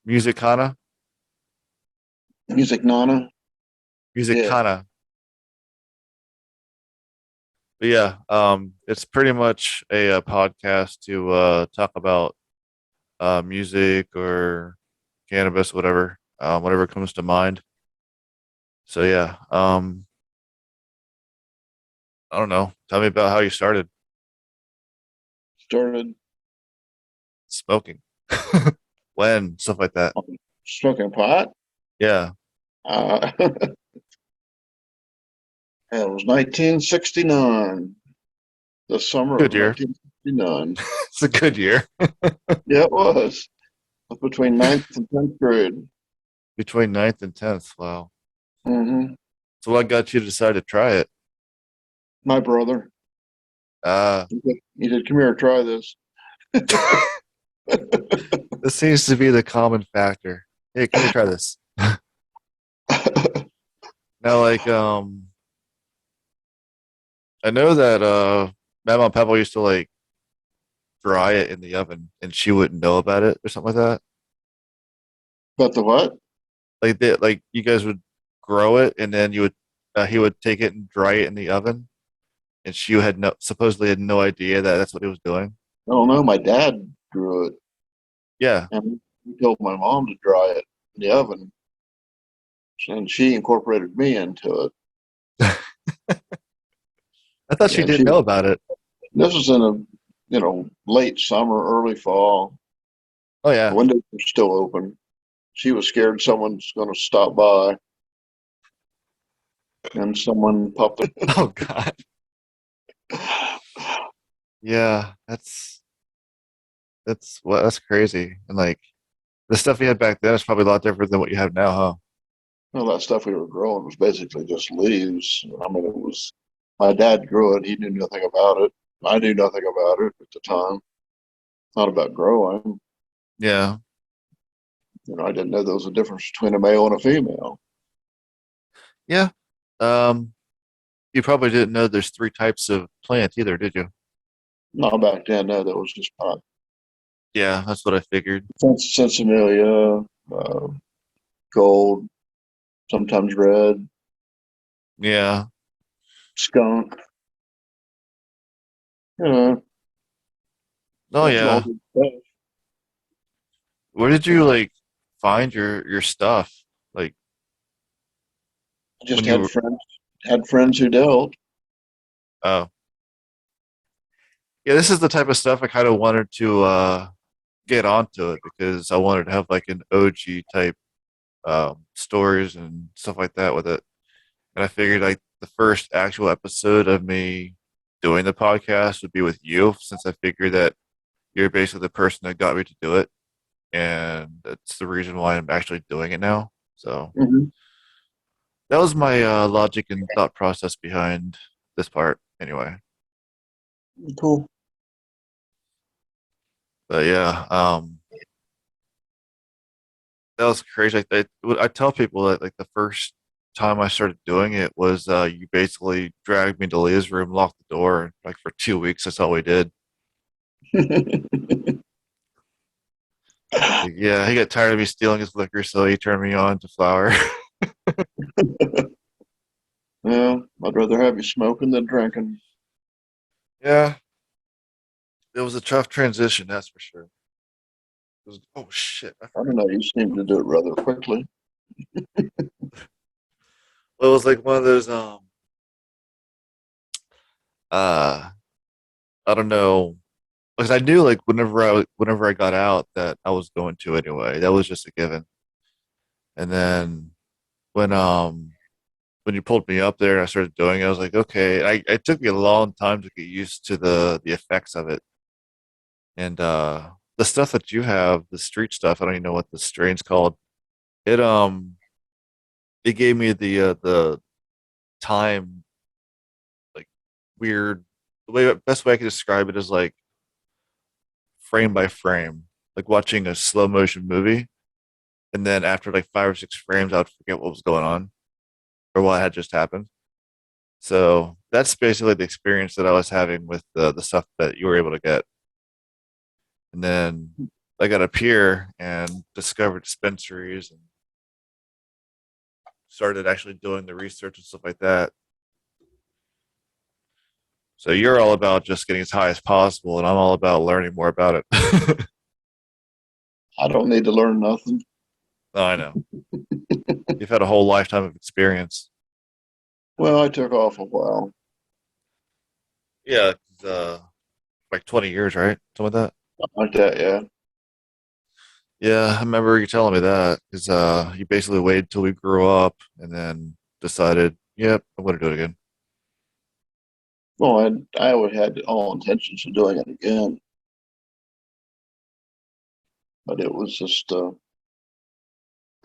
Musicanna, Music Nana. Yeah, Musicanna. But yeah, it's pretty much a podcast to talk about music or cannabis, whatever comes to mind. So yeah, I don't know. Tell me about how you started started smoking, when stuff like that. smoking pot. Yeah, It was 1969, the summer good of year. 1969. It's a good year. Yeah, it was. Between ninth and 10th grade. Between ninth and 10th. Wow. Hmm. So what got you to decide to try it? My brother, Uh, he said, "Come here, try this." this seems to be the common factor. Hey, come here, try this. Now, like, I know that Mama and Papa used to like dry it in the oven, and she wouldn't know about it or something like that. But the what? Like you guys would grow it, and then he would take it and dry it in the oven, and she had no supposedly had no idea that that's what he was doing. I don't know. My dad grew it, Yeah, and he told my mom to dry it in the oven, and she incorporated me into it. I thought she Yeah, and didn't she. know about it. This was in a late summer, early fall. Oh The yeah. windows were still open. She was scared someone's going to stop by, and someone popped it. Oh God. Yeah, that's crazy. And like the stuff you had back then is probably a lot different than what you have now, huh? Well, that stuff we were growing was basically just leaves. I mean, it was my dad grew it. He knew nothing about it. I knew nothing about it at the time. Not about growing. Yeah. I didn't know there was a difference between a male and a female. Yeah. Um, you probably didn't know there's three types of plant either, did you? Not back then. No, that was just not. Yeah, that's what I figured. Sensibilia, gold, sometimes red, Yeah. skunk. You know, Oh that's all yeah. good stuff. Where did you like find your stuff? Like I when just you were had friends who dealt. oh yeah, this is the type of stuff I kind of wanted to get onto it because I wanted to have like an OG type stories and stuff like that with it. And I figured like the first actual episode of me doing the podcast would be with you, since I figured that you're basically the person that got me to do it, and that's the reason why I'm actually doing it now. So Hmm. that was my logic and thought process behind this part, anyway. Cool. But yeah, that was crazy. I tell people that like the first time I started doing it was you basically dragged me to Leah's room, locked the door, and like for 2 weeks. That's all we did. Like, yeah, he got tired of me stealing his liquor, so he turned me on to flower. Well, I'd rather have you smoking than drinking. Yeah, it was a tough transition, that's for sure. Oh shit, I I forgot. don't know. You seem to do it rather quickly. Well, it was like one of those I don't know, because I knew like whenever I got out that I was going to anyway. That was just a given. And then when when you pulled me up there and I started doing it, I was like, okay. It took me a long time to get used to the effects of it. And the stuff that you have, the street stuff, I don't even know what the strain's called. It it gave me the time like weird best way I could describe it is like frame by frame, like watching a slow motion movie, and then after like 5 or 6 frames, I would forget what was going on or what had just happened. So that's basically the experience that I was having with the stuff that you were able to get. And then I got up here and discovered dispensaries and started actually doing the research and stuff like that. So you're all about just getting as high as possible, and I'm all about learning more about it. I don't need to learn nothing. Oh, I know. You've had a whole lifetime of experience. Well, I took off a while. Yeah, like 20 years, right? Something like that. Like that, yeah. Yeah, I remember you telling me that because you basically waited till we grew up and then decided, yep, I'm going to do it again. Well, I always had all intentions of doing it again, but it was just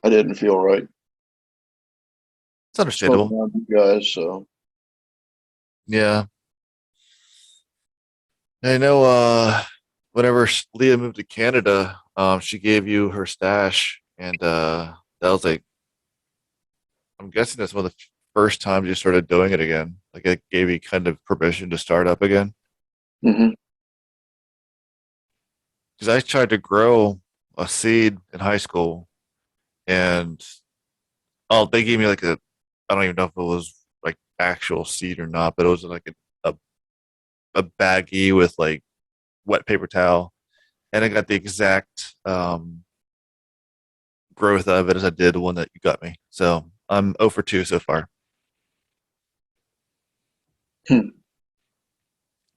I didn't feel right It's smoking understandable. around you guys. So Yeah. I know whenever Leah moved to Canada, she gave you her stash and that was like I'm guessing that's one of the first times you started doing it again. Like it gave you kind of permission to start up again. hmm Because I tried to grow a seed in high school and oh they gave me like a I don't even know if it was like actual seed or not, but it was like a baggie with like wet paper towel and I got the exact growth of it as I did the one that you got me. So I'm 0 for 2 so far.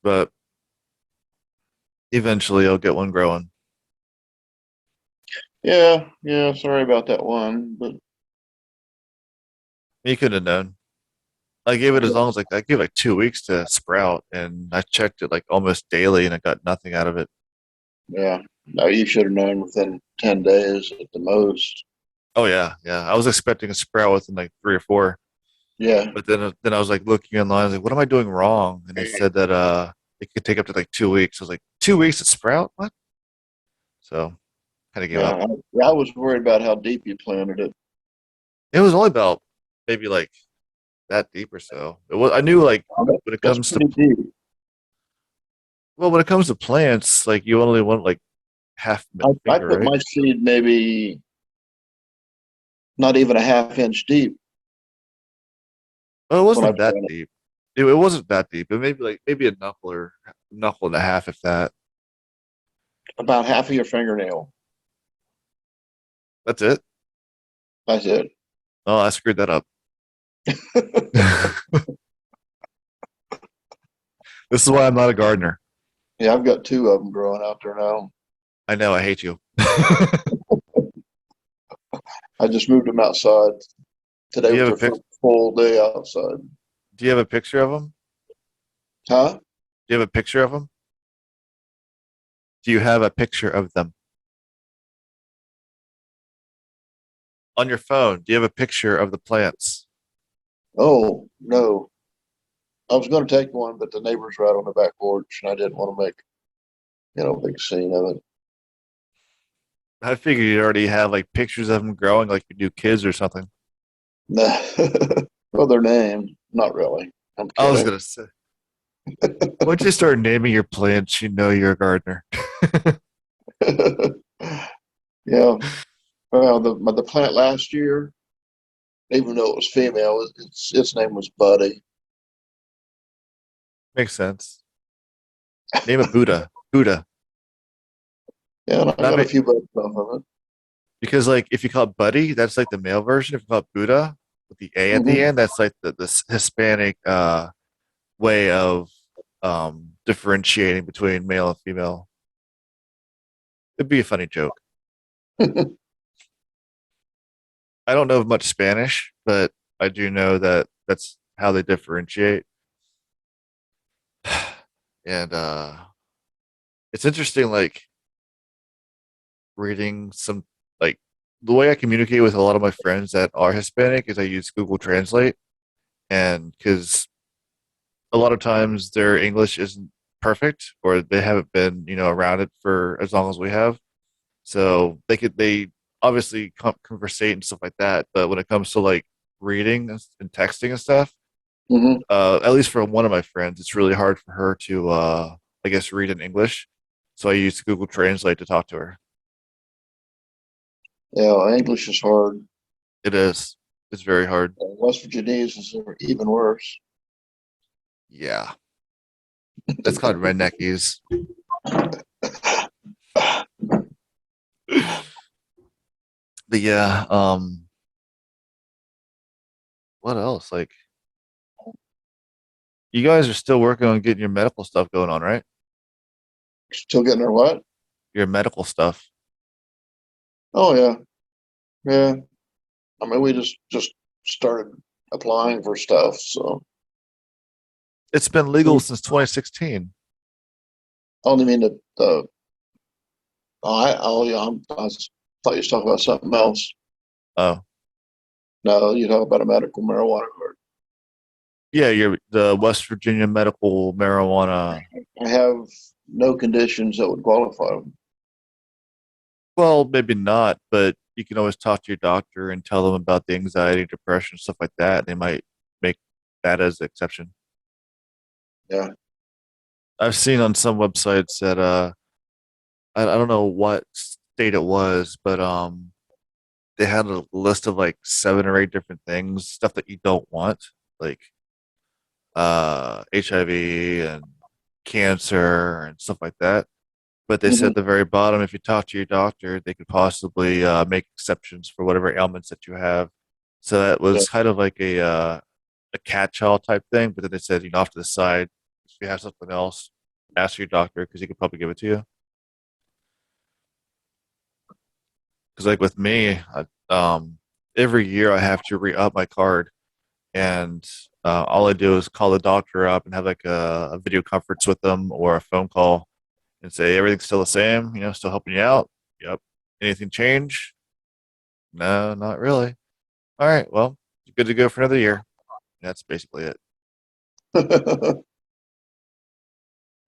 But eventually I'll get one growing. yeah, yeah. Sorry about that one, but You could have known. I gave it as long as like I gave it like 2 weeks to sprout, and I checked it like almost daily, and I got nothing out of it. yeah. No, you should have known within 10 days at the most. Oh yeah, yeah. I was expecting a sprout within like 3 or 4, Yeah, but then I was like looking online, I was like, what am I doing wrong? And they said that it could take up to like 2 weeks. I was like, 2 weeks to sprout? What? So kind of gave up. I was worried about how deep you planted it. It was only about maybe like that deep or so. It was I knew like when it That's comes to pretty deep. when it comes to plants, like you only want like half I finger, put right? my seed maybe not even a half inch deep Well, it when I wasn't that planted. deep. It wasn't that deep. It maybe like maybe a knuckle or knuckle and a half, if that. About half of your fingernail. That's it. That's it. Oh, I screwed that up. This is why I'm not a gardener. Yeah, I've got two of them growing out there now. I know. I hate you. I just moved them outside. Today Do you was have a their pic? first full day outside. Do you have a picture of them? Huh? Do you have a picture of them? Do you have a picture of them on your phone? Do you have a picture of the plants? Oh, no. I was going to take one, but the neighbors were out on the back porch, and I didn't want to make, a big scene of it. I figured you already have like pictures of them growing, like you do kids or something. Nah. Well, they're named. Not really. I'm I was kidding. gonna say, once you start naming your plants, you know you're a gardener. Yeah. Well, the plant last year, even though it was female, its name was Buddy. Makes sense. Name it Buddha. Buddha. Yeah, and I Not got a ma- few buds off of because like if you call it Buddy, that's like the male version. If you call it Buddha with the A it. at the end, that's like the Hispanic way of differentiating between male and female. It'd be a funny joke. I don't know much Spanish, but I do know that that's how they differentiate. And it's interesting, like reading some like the way I communicate with a lot of my friends that are Hispanic is I use Google Translate, and because a lot of times their English isn't perfect or they haven't been around it for as long as we have, so they obviously conversate and stuff like that, but when it comes to like reading and texting and stuff, hmm at least for one of my friends, it's really hard for her to I guess read in English, so I use Google Translate to talk to her. Yeah, English is hard. It is. It's very hard. West Virginia's is even worse. Yeah. That's called redneckies. But yeah, what else? Like you guys are still working on getting your medical stuff going on, right? Still getting our what? Your medical stuff. Oh yeah, yeah. I mean, we just started applying for stuff. So It's been legal since 2016. I only mean the yeah, thought you was talking about something else. Oh, No, you talk about a medical marijuana card. yeah, you're the West Virginia medical marijuana. I have no conditions that would qualify. Well, maybe not, but you can always talk to your doctor and tell them about the anxiety, depression, stuff like that. They might make that as the exception. Yeah. I've seen on some websites that I don't know what state it was, but they had a list of like 7 or 8 different things, stuff that you don't want, like HIV and cancer and stuff like that. But they said Mhm. at the very bottom, if you talk to your doctor, they could possibly make exceptions for whatever ailments that you have. So that Yeah. was kind of like a catch-all type thing. But then they said, off to the side, if you have something else, ask your doctor because he could probably give it to you. Because like with me, every year I have to re-up my card, and all I do is call the doctor up and have like a video conference with them or a phone call and say everything's still the same, still helping you out. Yep. Anything change? No, not really. All right, well, you're good to go for another year. That's basically it.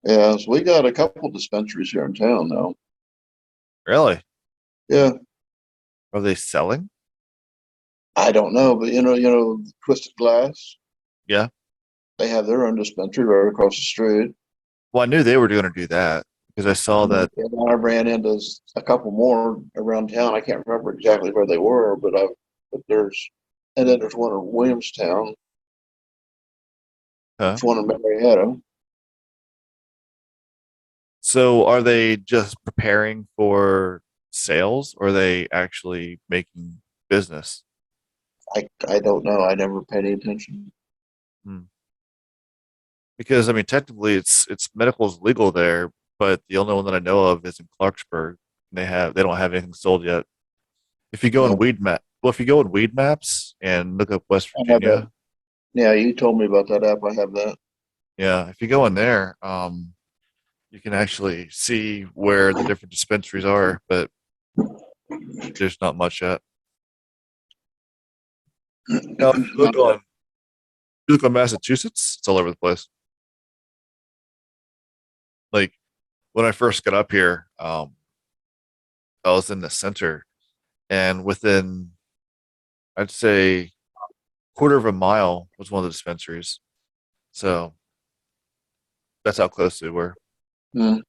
Yeah. So we got a couple dispensaries here in town now. Really? Yeah. Are they selling? I don't know, but Twisted Glass. Yeah. They have their own dispensary right across the street. Well, I knew they were going to do that because I saw that. And I ran into a couple more around town. I can't remember exactly where they were, but and then there's one in Williamstown. Huh? There's one in Marietta. So are they just preparing for sales or are they actually making business? I don't know. I never paid any attention. Hmm. Because I mean, technically, it's medical is legal there, but the only one that I know of is in Clarksburg. They don't have anything sold yet. If you go in No, Weed Map, well, if you go in Weed Maps and look up West I have that. Virginia, Yeah, you told me about that app. I have that. yeah, if you go in there, you can actually see where the different dispensaries are, but there's not much yet. Now, if you look on Massachusetts, it's all over the place. Like when I first got up here, I was in the center, and within I'd say quarter of a mile was one of the dispensaries. So that's how close they were. Mm.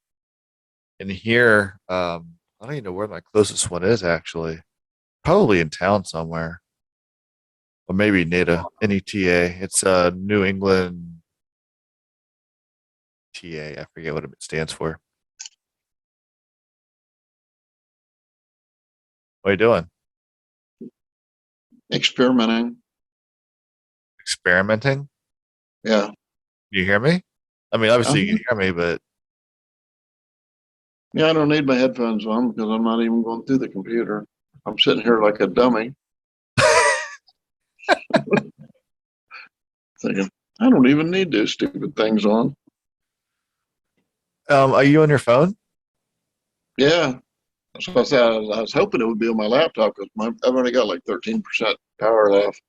And here, I don't even know where my closest one is actually. Probably in town somewhere, or maybe NETA, NETA. It's New England TA. I forget what it stands for. What are you doing? Experimenting. Experimenting? Yeah. You hear me? I mean, obviously you Uh-huh. can hear me, but Yeah, I don't need my headphones on because I'm not even going through the computer. I'm sitting here like a dummy thinking, I don't even need those stupid things on. are you on your phone? Yeah. That's what I said. I was hoping it would be on my laptop because I've only got like 13% power left.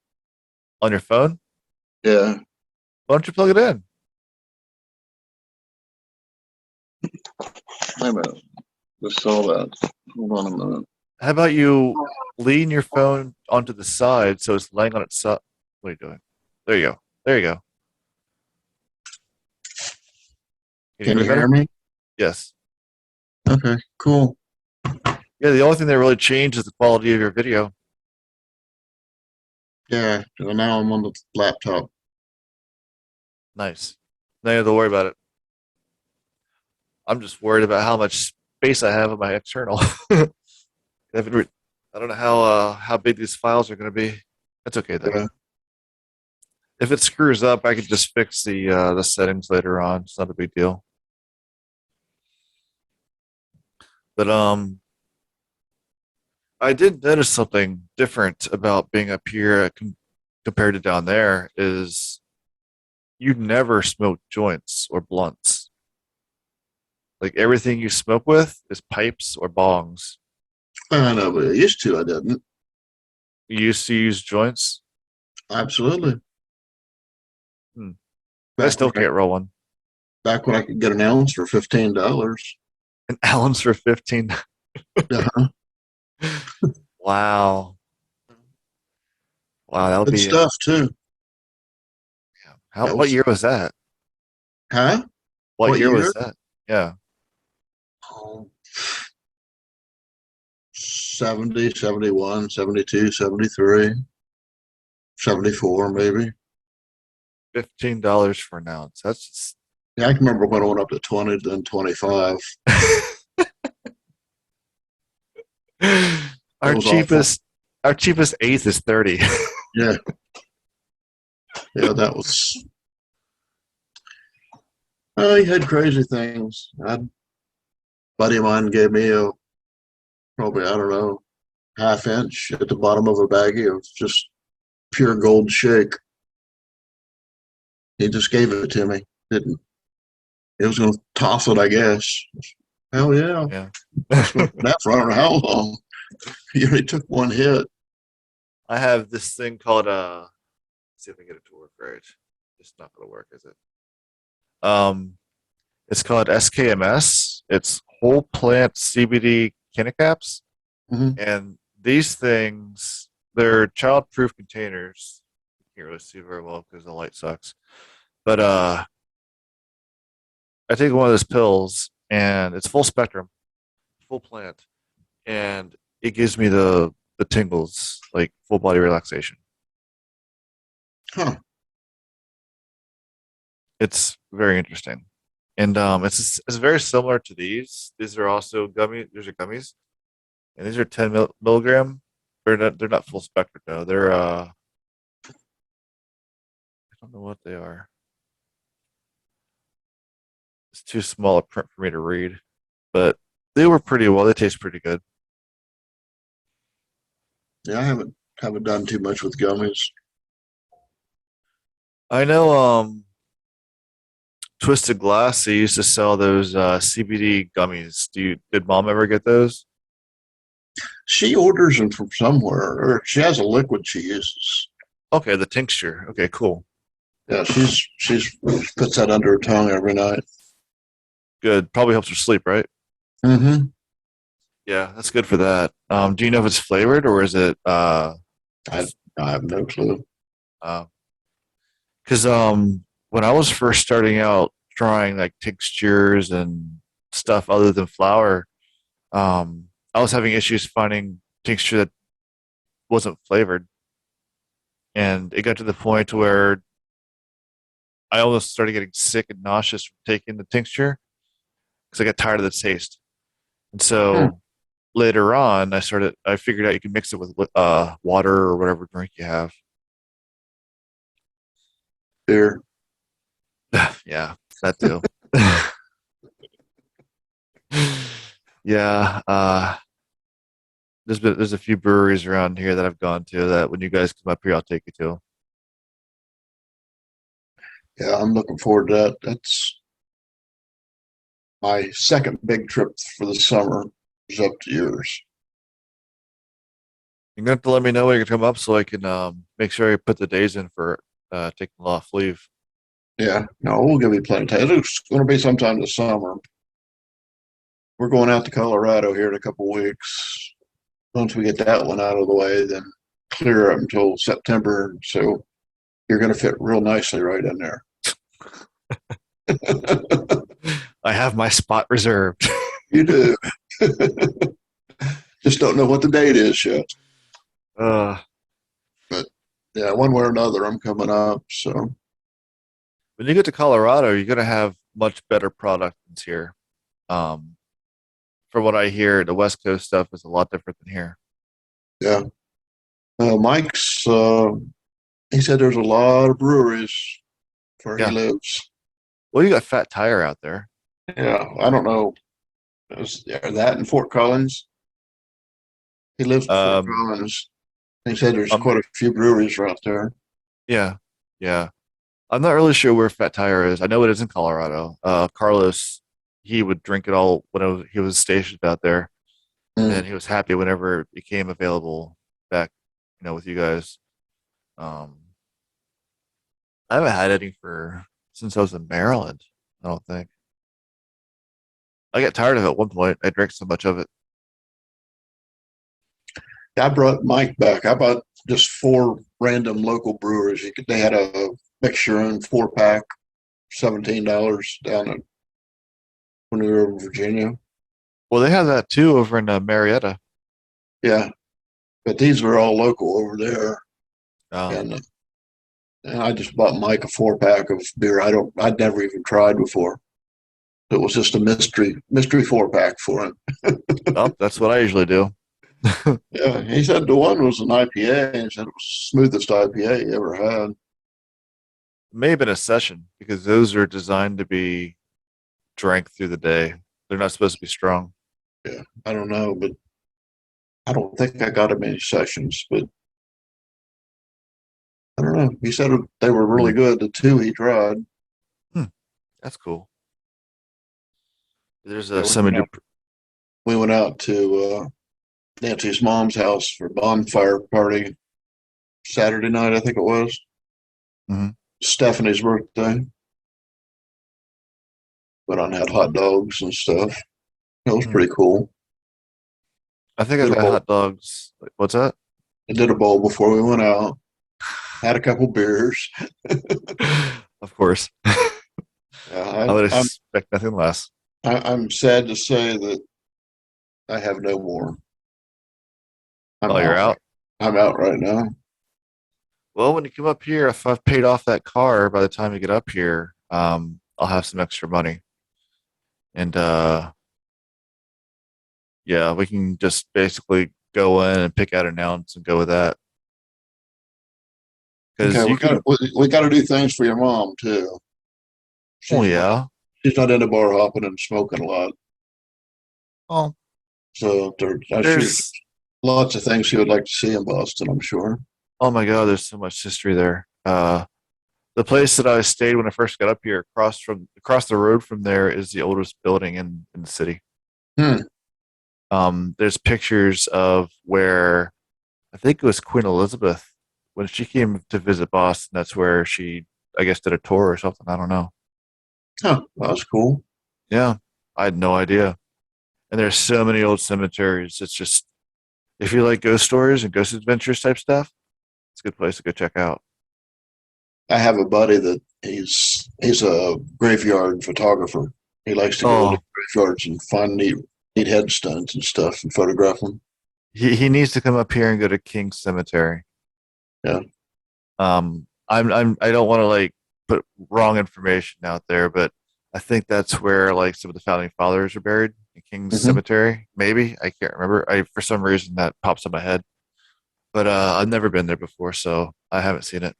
On your phone? Yeah. Why don't you plug it in? Wait a minute. Just saw that. Hold on a minute. How about you lean your phone onto the side so it's laying on its side? What are you doing? There you go. There you go. Can you Can hear you me better? hear me? Yes. Okay, cool. Yeah, the only thing that really changed is the quality of your video. Yeah, so now I'm on the laptop. Nice. Now you don't have to worry about it. I'm just worried about how much space I have in my external. I don't know how big these files are going to be. That's okay though. Yeah. If it screws up, I can just fix the settings later on. It's not a big deal. But I did notice something different about being up here compared to down there. Is you never smoke joints or blunts. Like everything you smoke with is pipes or bongs. I know, but I used to. I didn't. You used to use joints. Absolutely. Hmm. I Back when still I can't roll one. back when I could get an ounce for $15. An ounce for 15. Uh-huh. Wow. Wow, that would Good be stuff too. how That what was year was that? huh? What What year was year? that? Yeah. Oh, 70, 71, 72, 73, 74, maybe. $15 for an ounce. That's just Yeah, I can remember when I went up to 20, then 25. That our was awful. cheapest our cheapest eighth is 30. Yeah, yeah, that was. He had crazy things. A buddy of mine gave me a probably I don't know half inch at the bottom of a baggie of just pure gold shake. He just gave it to me. Didn't. He was going to toss it, I guess. Hell yeah! Yeah. Smoked that for I don't know how long. He only took one hit. I have this thing called let's see if I can get it to work right. It's not gonna work, is it? It's called SKMS. It's whole plant CBD caps. Mm-hmm. And these things, they're child-proof containers. You can't really see very well because the light sucks. But I take one of those pills, and it's full spectrum, full plant, and it gives me the tingles, like full body relaxation. Huh. It's very interesting, and it's very similar to these. These are also gummy. These are gummies, and these are 10 milligram. They're not full spectrum though. They're I don't know what they are. It's too small a print for me to read, but they were pretty well. They taste pretty good. Yeah, I haven't done too much with gummies. I know Twisted Glass, they used to sell those CBD gummies. Did mom ever get those? She orders them from somewhere, or she has a liquid she uses. Okay, the tincture. Okay, cool. Yeah, she's puts that under her tongue every night. Good. Probably helps her sleep, right? Mm-hmm. Yeah, that's good for that. Do you know if it's flavored or is it I just I have no clue. uh 'cause when I was first starting out trying like tinctures and stuff other than flour, I was having issues finding tincture that wasn't flavored. And it got to the point where I almost started getting sick and nauseous from taking the tincture because I got tired of the taste. And Hmm. so later on, I figured out you can mix it with water or whatever drink you have. Beer. Yeah, that too. Yeah, there's a few breweries around here that I've gone to that when you guys come up here, I'll take you to. Yeah, I'm looking forward to that. That's my second big trip for the summer. Is up to yours. You're going to have to let me know when you can come up so I can make sure I put the days in for taking off leave. Yeah, no, we'll give you plenty of time. It's going to be sometime this summer. We're going out to Colorado here in a couple weeks. Once we get that one out of the way, then clear up until September. So you're going to fit real nicely right in there. I have my spot reserved. You do. Just don't know what the date is yet. uh, But yeah, one way or another, I'm coming up. So when you get to Colorado, you're gonna have much better products here. Um, from what I hear, the West Coast stuff is a lot different than here. yeah, Mike's. He said there's a lot of breweries where he Yeah. lives. Well, you got Fat Tire out there. Yeah, I don't know. Yeah, that in Fort Collins. He lives in Fort Um, Collins. He said there's um, quite a few breweries out there. yeah, yeah. I'm not really sure where Fat Tire is. I know it is in Colorado. Carlos, he would drink it all when he was stationed out there, Mm. and he was happy whenever it became available back, with you guys. Um, I haven't had any for since I was in Maryland. I don't think. I got tired of it at one point. I drank so much of it. I brought Mike back. I bought just four random local breweries. They had a mixture in 4 pack, $17 down at when we were in Virginia. Well, they have that too over in Marietta. Yeah, but these were all local over there, Oh, and I just bought Mike a 4 pack of beer. I'd never even tried before. It was just a mystery 4 pack for him. well, that's what I usually do. Yeah, he said the one was an IPA. And he said it was the smoothest IPA he ever had. May have been a session because those are designed to be drank through the day. They're not supposed to be strong. Yeah, I don't know, but I don't think I got him any sessions. But I don't know. He said they were really Hmm. good. The two he tried. Hmm. That's cool. There's Yeah, a semi. we went out to Nancy's mom's house for a bonfire party Saturday night, I think it was. Mhm. Stephanie's birthday. Went on and had hot dogs and stuff. It was Hmm. pretty cool. I think I Did a got bowl. hot dogs. What's that? I did a bowl before we went out. Had a couple beers. Of course. Yeah, I would expect nothing less. I'm sad to say that I have no more. I'm Oh, you're out. out? I'm out right now. Well, when you come up here, if I've paid off that car by the time you get up here, I'll have some extra money. And yeah, we can just basically go in and pick out an ounce and go with that. Okay, Because you can, we got to do things for your mom too. oh She's not yeah, she's not into bar hopping and smoking a lot. well, So she's there's, lots of things she would like to see in Boston, I'm sure. oh my God, there's so much history there. The place that I stayed when I first got up here, across the road from there, is the oldest building in the city. Hmm. There's pictures of where I think it was Queen Elizabeth when she came to visit Boston. That's where she, I guess, did a tour or something. I don't know. Huh. That was cool. Yeah, I had no idea. And there's so many old cemeteries. It's just if you like ghost stories and ghost adventures type stuff, it's a good place to go check out. I have a buddy that he's a graveyard photographer. He likes to go to Oh, graveyards and find neat headstones and stuff and photograph them. he needs to come up here and go to King's Cemetery. Yeah. I don't want to like put wrong information out there, but I think that's where like some of the founding fathers are buried in King's Hmm. Cemetery. Maybe I can't remember. I for some reason that pops in my head, but I've never been there before, so I haven't seen it.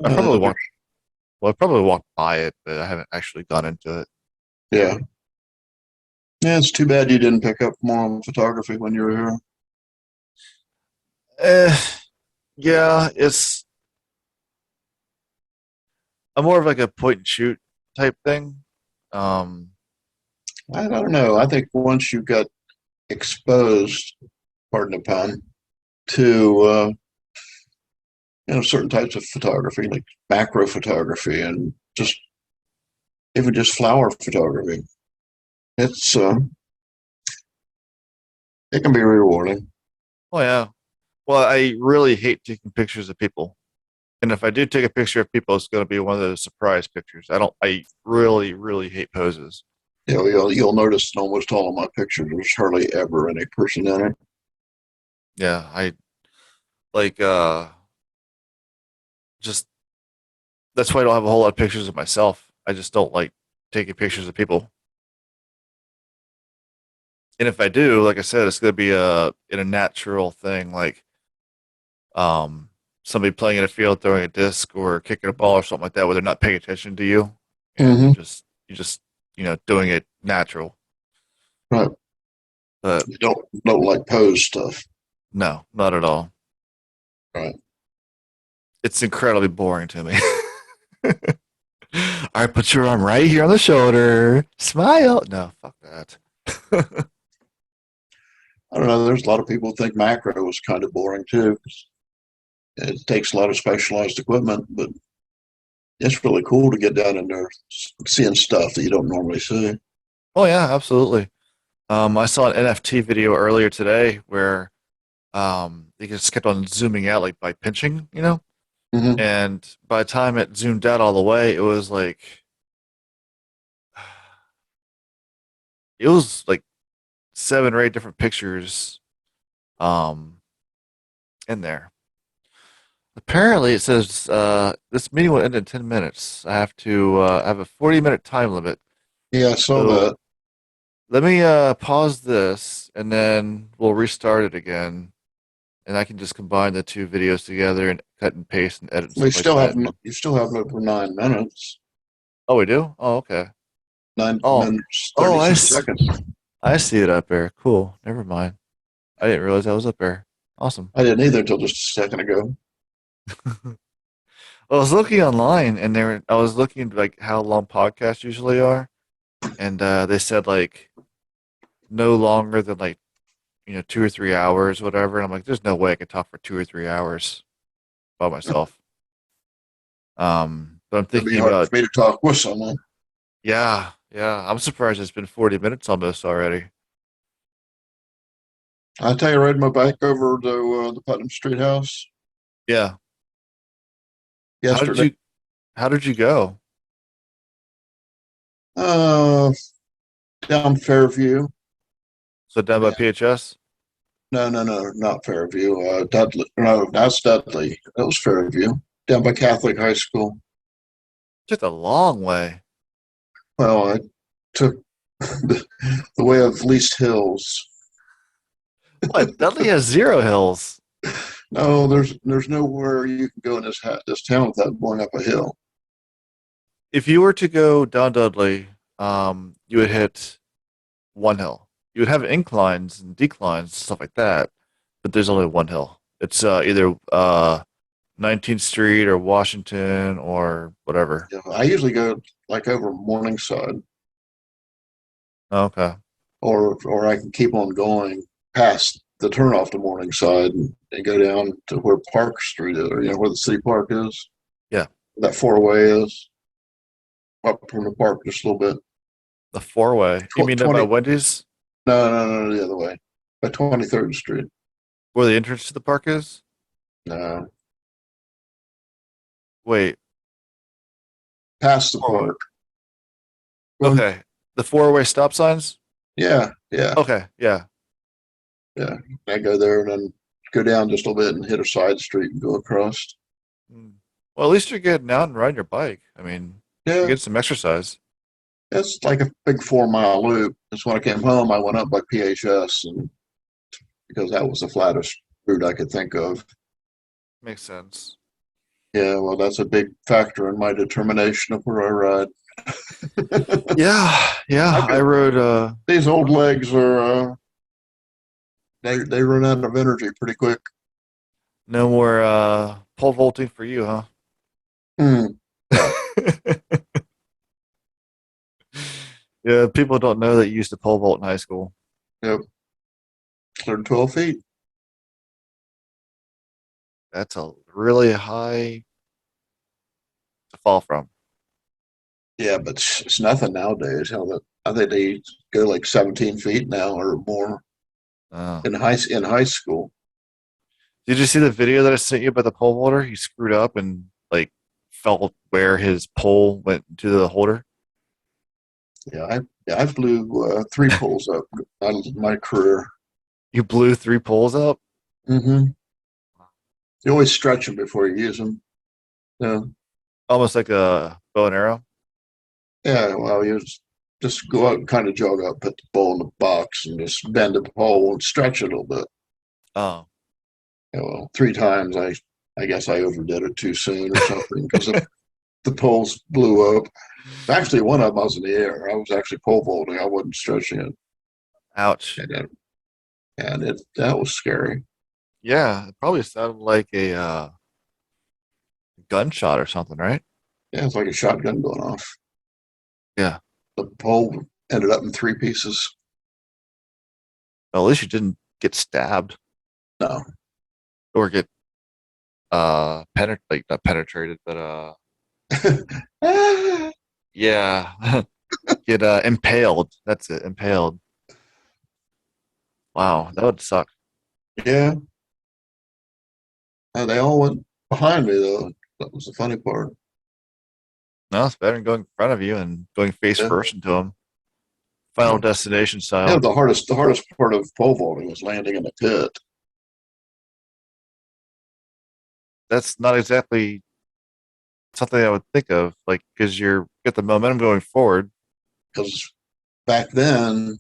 I probably walked. Well, I probably walked by it, but I haven't actually gone into it. Yeah. Yeah, it's too bad you didn't pick up more on photography when you were here. Eh, yeah, it's I'm more of like a point and shoot type thing. Um, I don't know. I think once you got exposed, pardon the pun, to certain types of photography, like macro photography and just even just flower photography, it's it can be rewarding. oh yeah. Well, I really hate taking pictures of people. And if I do take a picture of people, it's going to be one of those surprise pictures. I don't, I really, really hate poses. You'll notice in almost all of my pictures, there's hardly ever any person in it. Yeah, I like just that's why I don't have a whole lot of pictures of myself. I just don't like taking pictures of people. And if I do, like I said, it's gonna be in a natural thing, like um somebody playing in a field, throwing a disc or kicking a ball or something like that, where they're not paying attention to you, and Mm-hmm. you just doing it natural. Right. But You don't like pose stuff. no, not at all. Right. It's incredibly boring to me. All right, put your arm right here on the shoulder. Smile. No, fuck that. I don't know. There's a lot of people who think macro is kind of boring too. It takes a lot of specialized equipment, but it's really cool to get down in there seeing stuff that you don't normally see. Oh yeah, absolutely. I saw an NFT video earlier today where it just kept on zooming out like by pinching, Hmm. and by the time it zoomed out all the way, it was like 7 or 8 different pictures um in there. Apparently, it says this meeting will end in 10 minutes. I have a 40-minute time limit. Yeah, I saw So that. let me pause this and then we'll restart it again. And I can just combine the two videos together and cut and paste and edit and We stuff like still have that. you still have it for 9 minutes, Oh, we do? Oh, okay. nine Oh, minutes, oh, 36 seconds. I see it up there. Cool. Never mind. I didn't realize that was up there. Awesome. I didn't either until just a second ago. I was looking online and I was looking like how long podcasts usually are. And they said like no longer than like 2 or 3 hours, whatever. And I'm like, there's no way I could talk for 2 or 3 hours by myself. But I'm It'd be thinking hard about, for me to talk with someone. yeah, yeah. I'm surprised it's been 40 minutes almost already. I tell you, I rode my bike over to the Putnam Street house Yeah. How did yesterday. you How did you go? Uh, Down Fairview. So down by Yeah. PHS? No, not Fairview. Dudley. No, that's Dudley. That was Fairview. Down by Catholic High School. Just a long way. Well, I took the way of least hills. What? Dudley has 0 hills. No, there's nowhere you can go in this town without going up a hill. If you were to go down Dudley, you would hit one hill. You would have inclines and declines, stuff like that, but there's only one hill. It's either 19th Street or Washington or whatever. You know, I usually go like over Morningside, Okay. or I can keep on going past the turnoff to Morningside and go down to where Park Street is, or where the city park is. Yeah. That four way is up from the park just a little bit. The four-way. You mean that by 20. Wendy's, No, the other way. By 23rd Street. where the entrance to the park is? No, Wait. past the Four-way. park. Going, Okay. The four-way stop signs? yeah. Okay. Yeah. Yeah, I go there and then go down just a little bit and hit a side street and go across. Hmm. Well, at least you're getting out and riding your bike. I mean, you're Yeah, getting some exercise. it's like a big 4 mile loop. That's when I came home. I went up by PHS and because that was the flattest route I could think of. Makes sense. Yeah, well, that's a big factor in my determination of where I ride. Yeah, I yeah. I get rode these old legs are they run out of energy pretty quick. no more pole vaulting for you, huh? Mm, no, Yeah, people don't know that you used to pole vault in high school. yep, cleared 12 feet. That's a really high to fall from. Yeah, but it's nothing nowadays. Hell, I think they go like 17 feet now or more Oh. in high school. Did you see the video that I sent you about the pole vaulter? He screwed up and like felt where his pole went into the holder. I blew 3 poles up out of my career. You blew 3 poles up? Hmm. You always stretch them before you use them. Yeah, Almost like a bow and arrow? yeah. Well, just go out and kind of jog up, put the pole in the box, and just bend the pole and stretch it a little bit. Oh. Yeah, well, 3 times I guess I overdid it too soon or something because the poles blew up. Actually, one of them I was in the air. I was actually pole vaulting. I wasn't stretching it, Ouch. and that was scary. Yeah, it probably sounded like a gunshot or something, right? Yeah, it's like a shotgun going off. Yeah. The pole ended up in 3 pieces. Well, at least you didn't get stabbed No. or get like not penetrated, but Ah, yeah, get impaled. That's it, impaled. Wow, that would suck. yeah, they all went behind me though. That was the funny part. No, it's better than going in front of you and going face Yeah, first into them. Final yeah. destination Yeah, style. the hardest part of pole vaulting was landing in the pit That's not exactly something I would think of, like because you're get the momentum going forward. because back then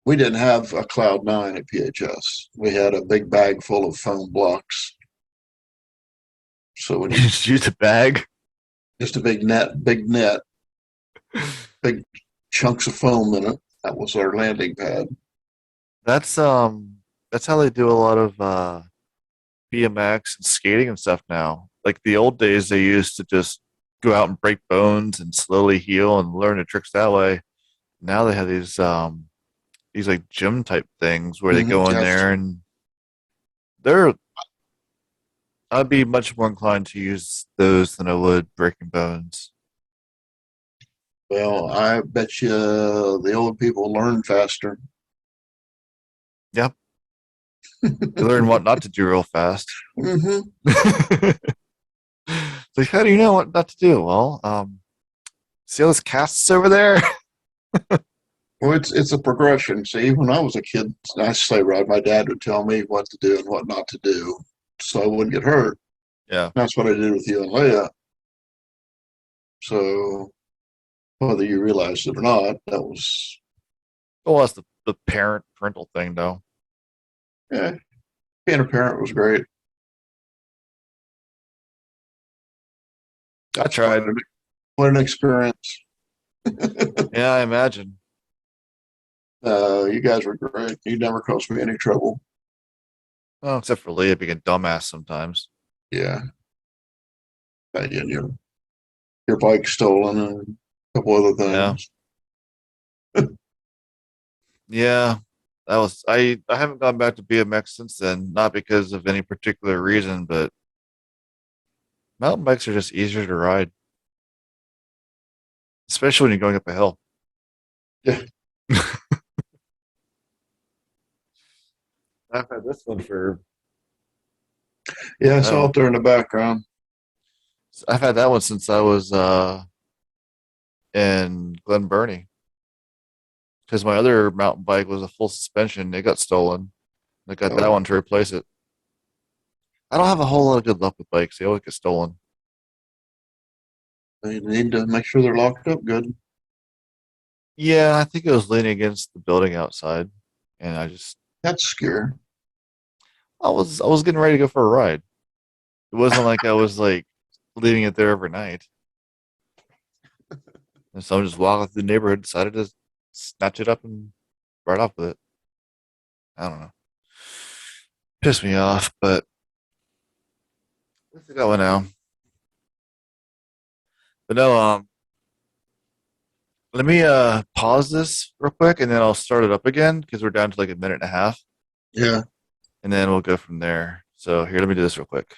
we didn't have a Cloud 9 at PHS. We had a big bag full of foam blocks. So when you Just use a bag. just a big net, big chunks of foam in it. That was our landing pad. That's that's how they do a lot of BMX and skating and stuff now. Like the old days, they used to just go out and break bones and slowly heal and learn the tricks that way. Now they have these like gym type things where they Mm-hmm. go in Yes. there and they're I'd be much more inclined to use those than I would breaking bones. Well, I bet you the old people learn faster. Yep, you learn what not to do real fast. Hmm. It's like, how do you know what not to do? Well, see all those casts over there? Well, it's a progression. See, when I was a kid, I sleigh ride. My dad would tell me what to do and what not to do, so I wouldn't get hurt. Yeah. That's what I did with you and Leia. So whether you realized it or not, that was Well, that's the parental thing, though. yeah. Being a parent was great. I What tried. an, what an experience. Yeah, I imagine. You guys were great. You never caused me any trouble. Well, except for Leah being a dumbass sometimes. Yeah, and your bike stolen and a couple other Yeah. things. Yeah. That was I haven't gone back to BMX since then, not because of any particular reason, but mountain bikes are just easier to ride, especially when you're going up a hill. Yeah, I've had this one for yeah. I saw oh, it there in the background. I've had that one since I was in Glen Burnie because my other mountain bike was a full suspension. It got stolen. I got that Oh, one to replace it. I don't have a whole lot of good luck with bikes. They always get stolen. you need to make sure they're locked up good. Yeah, I think it was leaning against the building outside, and That's scary. I was getting ready to go for a ride. It wasn't like I was like leaving it there overnight. And someone just walking through the neighborhood decided to snatch it up and ride off with it. I don't know. Pissed me off, but I got one now. But no, let me pause this real quick and then I'll start it up again because we're down to like a minute and a half, Yeah. and then we'll go from there. So here, let me do this real quick.